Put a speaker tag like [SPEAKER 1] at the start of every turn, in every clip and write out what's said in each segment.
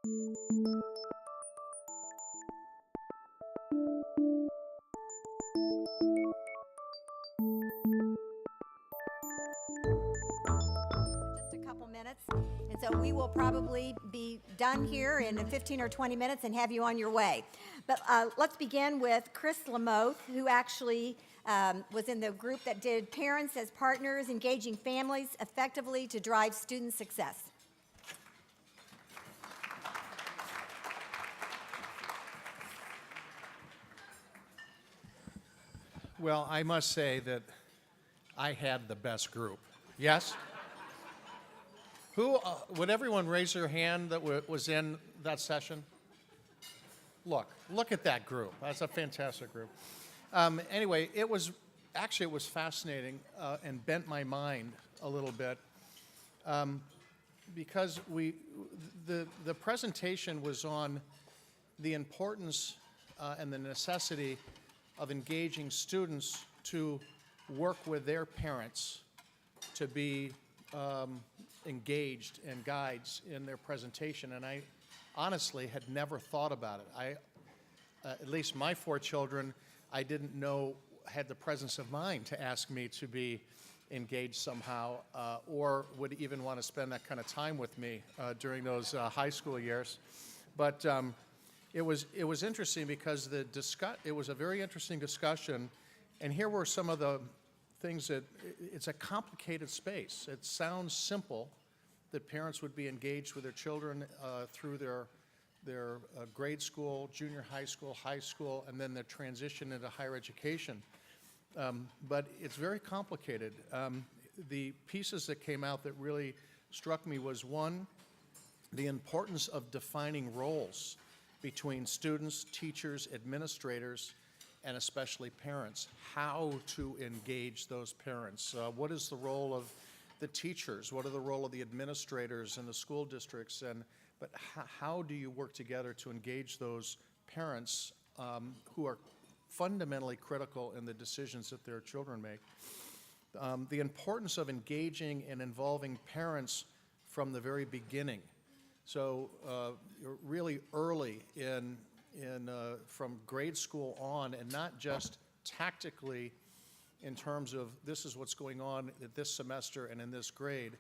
[SPEAKER 1] And so we will probably be done here in 15 or 20 minutes and have you on your way. But let's begin with Chris Lamode, who actually was in the group that did Parents as Partners, Engaging Families Effectively to Drive Student Success.
[SPEAKER 2] Well, I must say that I had the best group. Yes? Who, would everyone raise their hand that was in that session? Look at that group. That's a fantastic group. Anyway, it was fascinating and bent my mind a little bit because the presentation was on the importance and the necessity of engaging students to work with their parents to be engaged and guides in their presentation, and I honestly had never thought about it. At least my 4 children, I didn't know had the presence of mind to ask me to be engaged somehow, or would even want to spend that kind of time with me during those high school years. But it was interesting because it was a very interesting discussion, and here were some of the things that it's a complicated space. It sounds simple that parents would be engaged with their children through their grade school, junior high school, and then their transition into higher education. But it's very complicated. The pieces that came out that really struck me was, one, the importance of defining roles between students, teachers, administrators, and especially parents, how to engage those parents. What is the role of the teachers? What are the role of the administrators and the school districts? But how do you work together to engage those parents who are fundamentally critical in the decisions that their children make? The importance of engaging and involving parents from the very beginning. So really early from grade school on, and not just tactically in terms of this is what's going on at this semester and in this grade.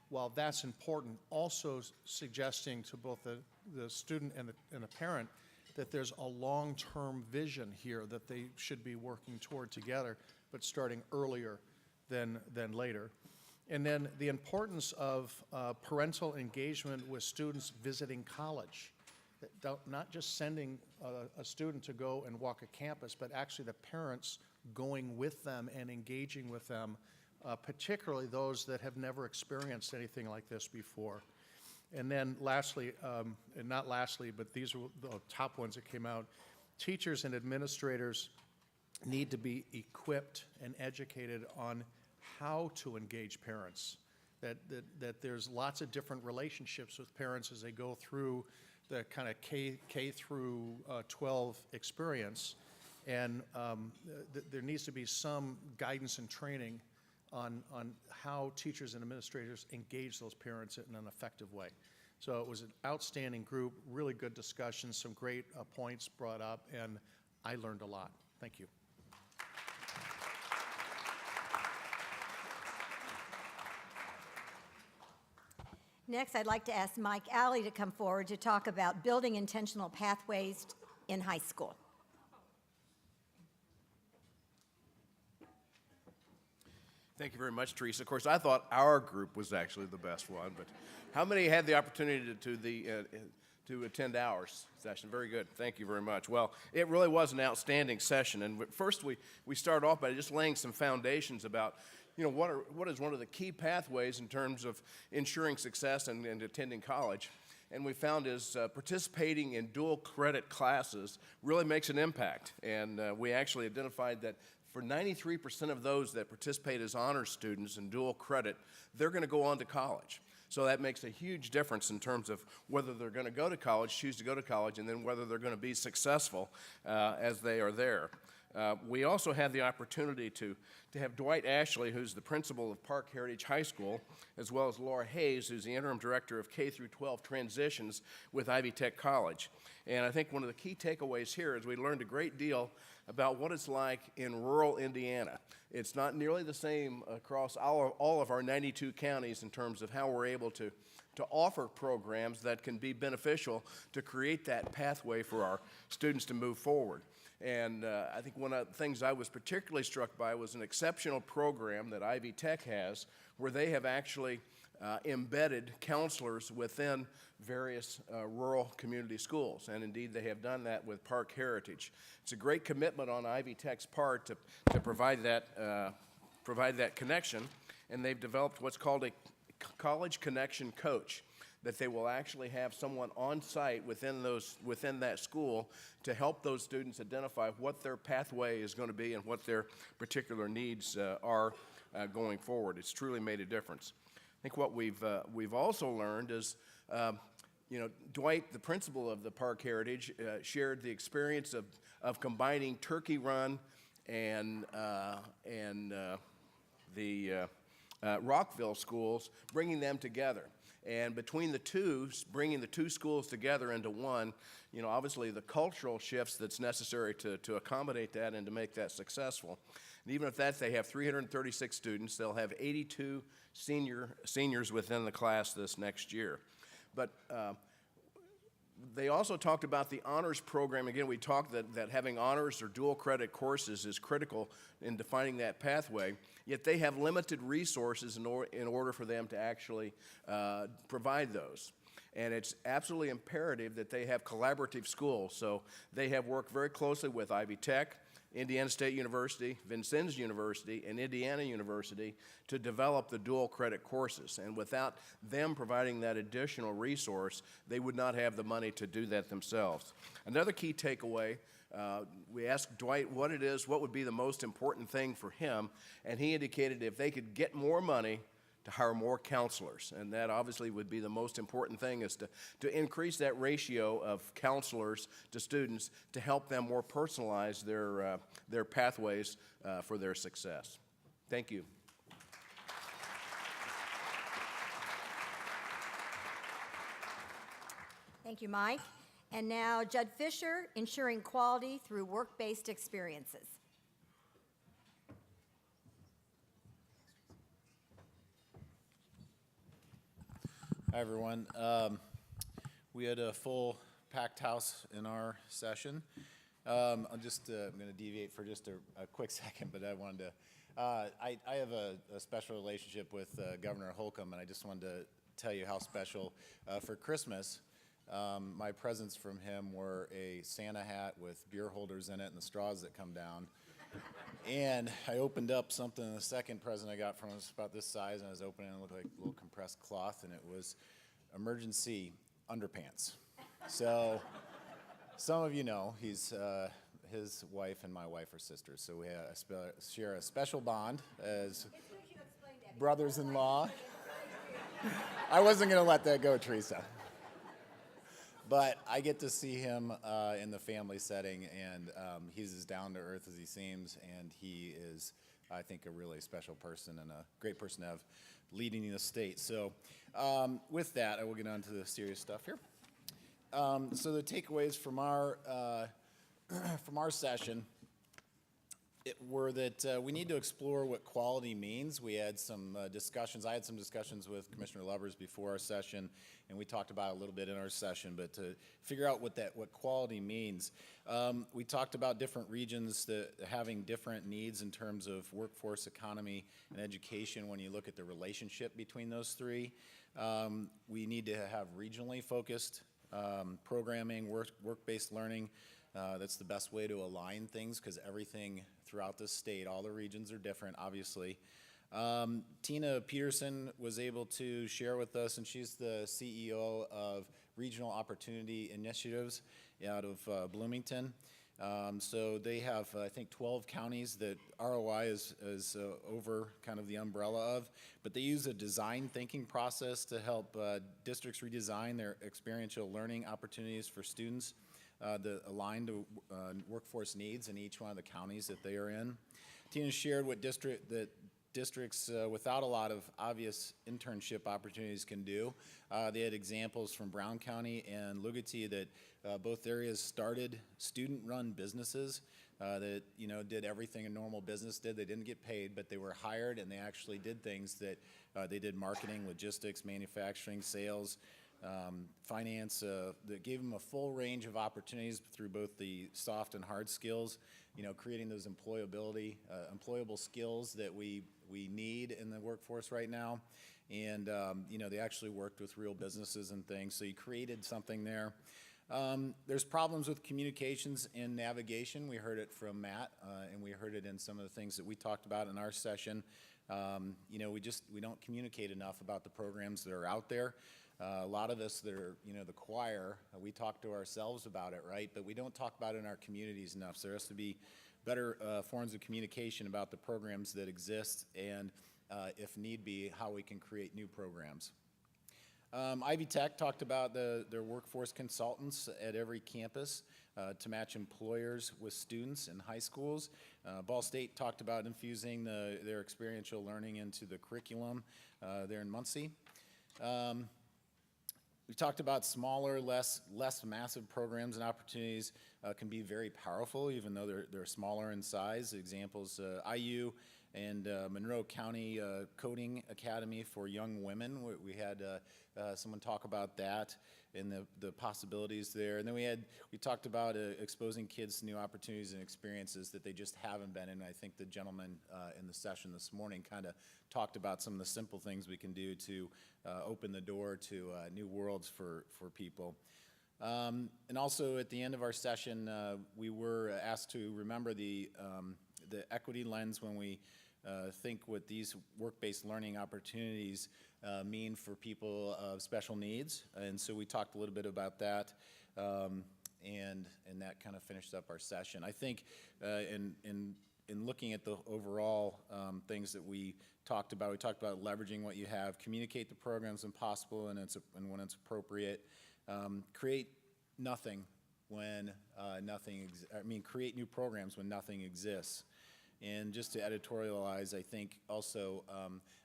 [SPEAKER 2] While that's important, also suggesting to both the student and the parent that there's a long-term vision here that they should be working toward together, but starting earlier than later. And then the importance of parental engagement with students visiting college. Not just sending a student to go and walk a campus, but actually the parents going with them and engaging with them, particularly those that have never experienced anything like this before. And then lastly, and not lastly, but these were the top ones that came out, teachers and administrators need to be equipped and educated on how to engage parents, that there's lots of different relationships with parents as they go through the kind of K through 12 experience, and there needs to be some guidance and training on how teachers and administrators engage those parents in an effective way. So it was an outstanding group, really good discussion, some great points brought up, and I learned a lot. Thank you.
[SPEAKER 1] Next, I'd like to ask Mike Alley to come forward to talk about building intentional pathways in high school.
[SPEAKER 3] Thank you very much, Teresa. Of course, I thought our group was actually the best one, but how many had the opportunity to attend our session? Very good. Thank you very much. Well, it really was an outstanding session, and first we started off by just laying some foundations about what is one of the key pathways in terms of ensuring success and attending college. And we found is participating in dual credit classes really makes an impact. And we actually identified that for 93% of those that participate as honors students in dual credit, they're going to go on to college. So that makes a huge difference in terms of whether they're going to go to college, choose to go to college, and then whether they're going to be successful as they are there. We also had the opportunity to have Dwight Ashley, who's the principal of Park Heritage High School, as well as Laura Hayes, who's the interim director of K through 12 transitions with Ivy Tech College. And I think one of the key takeaways here is we learned a great deal about what it's like in rural Indiana. It's not nearly the same across all of our 92 counties in terms of how we're able to offer programs that can be beneficial to create that pathway for our students to move forward. And I think one of the things I was particularly struck by was an exceptional program that Ivy Tech has where they have actually embedded counselors within various rural community schools. And indeed, they have done that with Park Heritage. It's a great commitment on Ivy Tech's part to provide that connection. And they've developed what's called a college connection coach, that they will actually have someone on site within that school to help those students identify what their pathway is going to be and what their particular needs are going forward. It's truly made a difference. I think what we've also learned is, Dwight, the principal of the Park Heritage, shared the experience of combining Turkey Run and the Rockville schools, bringing them together. And between the two, bringing the two schools together into one, obviously the cultural shifts that's necessary to accommodate that and to make that successful. And even if they have 336 students, they'll have 82 seniors within the class this next year. But they also talked about the honors program. Again, we talked that having honors or dual credit courses is critical in defining that pathway, yet they have limited resources in order for them to actually provide those. And it's absolutely imperative that they have collaborative schools. So they have worked very closely with Ivy Tech, Indiana State University, Vincennes University, and Indiana University to develop the dual credit courses. And without them providing that additional resource, they would not have the money to do that themselves. Another key takeaway, we asked Dwight what would be the most important thing for him, and he indicated if they could get more money to hire more counselors. And that obviously would be the most important thing, is to increase that ratio of counselors to students to help them more personalize their pathways for their success. Thank you.
[SPEAKER 1] Thank you, Mike. And now Judd Fisher, ensuring quality through work-based experiences.
[SPEAKER 4] Hi, everyone. We had a full packed house in our session. I'm going to deviate for just a quick second, but I wanted to, I have a special relationship with Governor Holcomb, and I just wanted to tell you how special for Christmas, my presents from him were a Santa hat with beer holders in it and the straws that come down. And I opened up something, and the second present I got from him was about this size, and I was opening it, and it looked like a little compressed cloth, and it was emergency underpants. So some of you know his wife and my wife are sisters, so we share a special bond as brothers-in-law. I wasn't going to let that go, Teresa. But I get to see him in the family setting, and he's as down to earth as he seems, and he is, I think, a really special person and a great person to have leading the state. So with that, I will get on to the serious stuff here. So the takeaways from our session were that we need to explore what quality means. We had some discussions. I had some discussions with Commissioner Lubbers before our session, and we talked about it a little bit in our session, but to figure out what quality means. We talked about different regions having different needs in terms of workforce, economy, and education when you look at the relationship between those three. We need to have regionally focused programming, work-based learning. That's the best way to align things, because everything throughout the state, all the regions are different, obviously. Tina Peterson was able to share with us, and she's the CEO of Regional Opportunity Initiatives out of Bloomington. So they have, I think, 12 counties that ROI is over kind of the umbrella of, but they use a design thinking process to help districts redesign their experiential learning opportunities for students. that align to workforce needs in each one of the counties that they are in. Tina shared what districts without a lot of obvious internship opportunities can do. They had examples from Brown County and Lugati that both areas started student-run businesses that did everything a normal business did. They didn't get paid, but they were hired, and they actually did things that they did: marketing, logistics, manufacturing, sales, finance. That gave them a full range of opportunities through both the soft and hard skills. Creating those employable skills that we need in the workforce right now. And, they actually worked with real businesses and things, so you created something there. There's problems with communications and navigation. We heard it from Matt, and we heard it in some of the things that we talked about in our session. We don't communicate enough about the programs that are out there. A lot of us that are, the choir, we talk to ourselves about it, right? But we don't talk about it in our communities enough. So there has to be better forms of communication about the programs that exist and, if need be, how we can create new programs. Ivy Tech talked about their workforce consultants at every campus to match employers with students in high schools. Ball State talked about infusing their experiential learning into the curriculum there in Muncie. We talked about smaller, less massive programs and opportunities can be very powerful, even though they're smaller in size. Examples, IU and Monroe County Coding Academy for Young Women. We had someone talk about that and the possibilities there. And then we talked about exposing kids to new opportunities and experiences that they just haven't been in. I think the gentleman in the session this morning kind of talked about some of the simple things we can do to open the door to new worlds for people. And also at the end of our session, we were asked to remember the equity lens when we think what these work-based learning opportunities mean for people of special needs. And so we talked a little bit about that, and that kind of finished up our session. I think in looking at the overall things that we talked about leveraging what you have, communicate the programs when possible and when it's appropriate, create nothing when create new programs when nothing exists. And just to editorialize, I think also,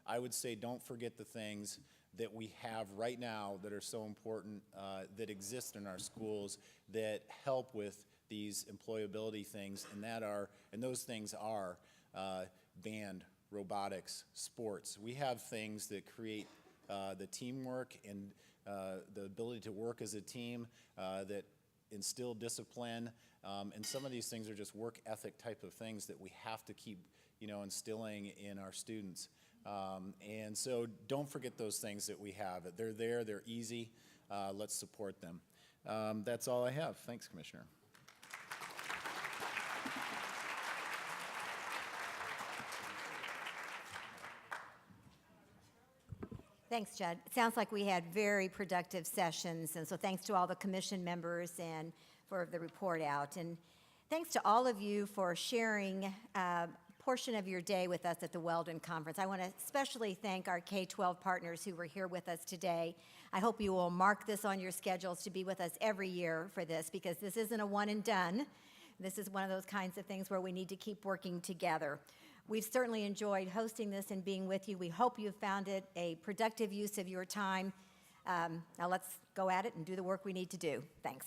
[SPEAKER 4] I would say don't forget the things that we have right now that are so important, that exist in our schools that help with these employability things, and those things are band, robotics, sports. We have things that create the teamwork and the ability to work as a team, that instill discipline, and some of these things are just work ethic type of things that we have to keep, instilling in our students. And so don't forget those things that we have. They're there, they're easy, let's support them. That's all I have. Thanks, Commissioner.
[SPEAKER 1] Thanks, Judd. It sounds like we had very productive sessions, and so thanks to all the commission members and for the report out. And thanks to all of you for sharing a portion of your day with us at the Weldon Conference. I want to especially thank our K-12 partners who were here with us today. I hope you will mark this on your schedules to be with us every year for this, because this isn't a one and done. This is one of those kinds of things where we need to keep working together. We've certainly enjoyed hosting this and being with you. We hope you found it a productive use of your time. Now let's go at it and do the work we need to do. Thanks.